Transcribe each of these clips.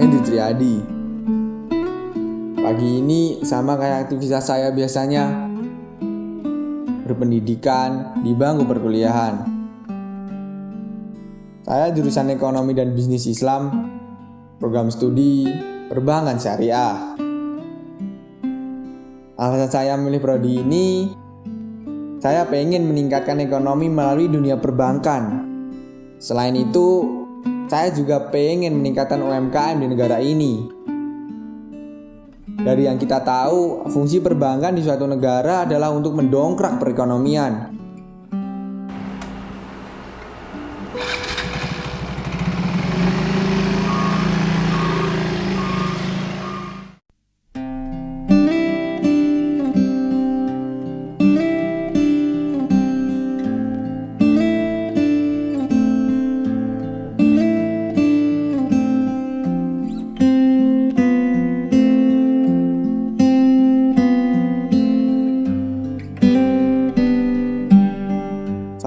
Hendri Triadi. Pagi ini sama kayak aktivitas saya biasanya, berpendidikan di bangku perkuliahan. Saya jurusan Ekonomi dan Bisnis Islam, program studi Perbankan Syariah. Alasan saya memilih prodi ini, saya pengen meningkatkan ekonomi melalui dunia perbankan. Selain itu, saya juga pengen meningkatkan UMKM di negara ini. Dari yang kita tahu, fungsi perbankan di suatu negara adalah untuk mendongkrak perekonomian.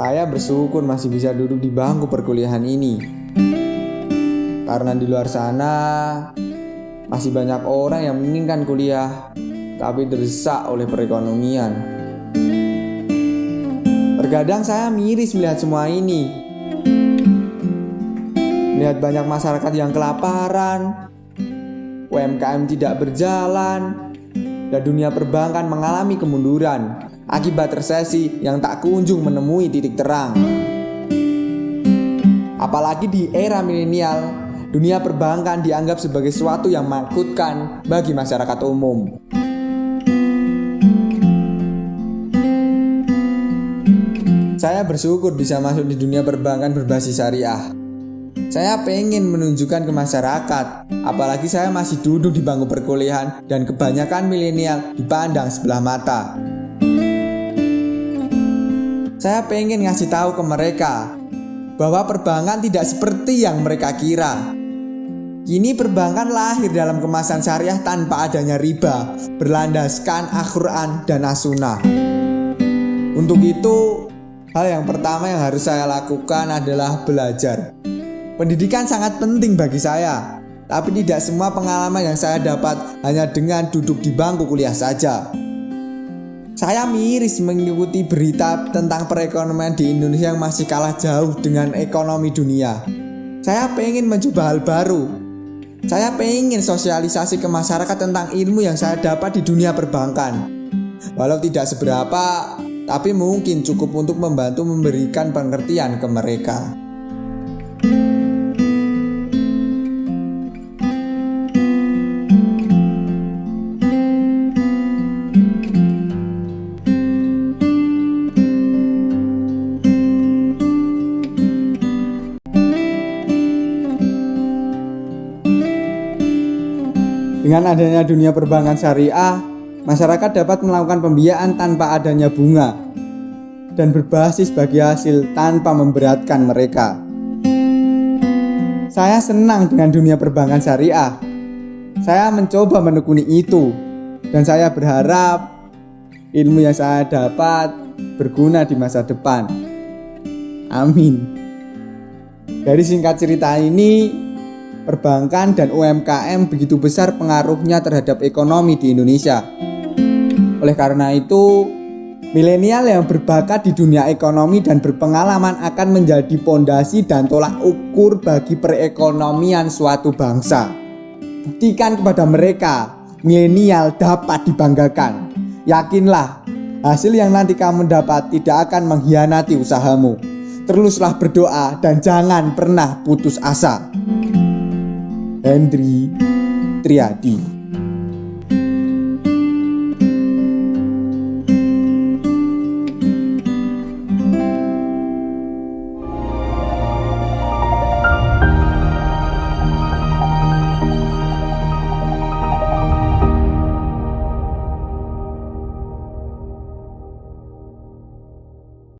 Saya bersyukur masih bisa duduk di bangku perkuliahan ini. Karena di luar sana masih banyak orang yang menginginkan kuliah tapi terdesak oleh perekonomian. Terkadang saya miris melihat semua ini. Melihat banyak masyarakat yang kelaparan, UMKM tidak berjalan, dan dunia perbankan mengalami kemunduran akibat resesi yang tak kunjung menemui titik terang. Apalagi di era milenial, dunia perbankan dianggap sebagai sesuatu yang menakutkan bagi masyarakat umum. Saya bersyukur bisa masuk di dunia perbankan berbasis syariah. Saya pengen menunjukkan ke masyarakat, apalagi saya masih duduk di bangku perkuliahan dan kebanyakan milenial dipandang sebelah mata. Saya pengen ngasih tahu ke mereka bahwa perbankan tidak seperti yang mereka kira. Kini perbankan lahir dalam kemasan syariah tanpa adanya riba, berlandaskan Al-Quran dan As-Sunnah. Untuk itu, hal yang pertama yang harus saya lakukan adalah belajar. Pendidikan sangat penting bagi saya, tapi tidak semua pengalaman yang saya dapat hanya dengan duduk di bangku kuliah saja. Saya miris mengikuti berita tentang perekonomian di Indonesia yang masih kalah jauh dengan ekonomi dunia. Saya pengen mencoba hal baru. Saya pengen sosialisasi ke masyarakat tentang ilmu yang saya dapat di dunia perbankan. Walau tidak seberapa, tapi mungkin cukup untuk membantu memberikan pengertian ke mereka. Dengan adanya dunia perbankan syariah, masyarakat dapat melakukan pembiayaan tanpa adanya bunga dan berbasis bagi hasil tanpa memberatkan mereka. Saya senang dengan dunia perbankan syariah. Saya mencoba menekuni itu dan saya berharap ilmu yang saya dapat berguna di masa depan. Amin. Dari singkat cerita ini, perbankan dan UMKM begitu besar pengaruhnya terhadap ekonomi di Indonesia. Oleh karena itu, milenial yang berbakat di dunia ekonomi dan berpengalaman akan menjadi pondasi dan tolak ukur bagi perekonomian suatu bangsa. Buktikan kepada mereka, milenial dapat dibanggakan. Yakinlah, hasil yang nanti kamu dapat tidak akan mengkhianati usahamu. Teruslah berdoa dan jangan pernah putus asa. Hendri Triadi.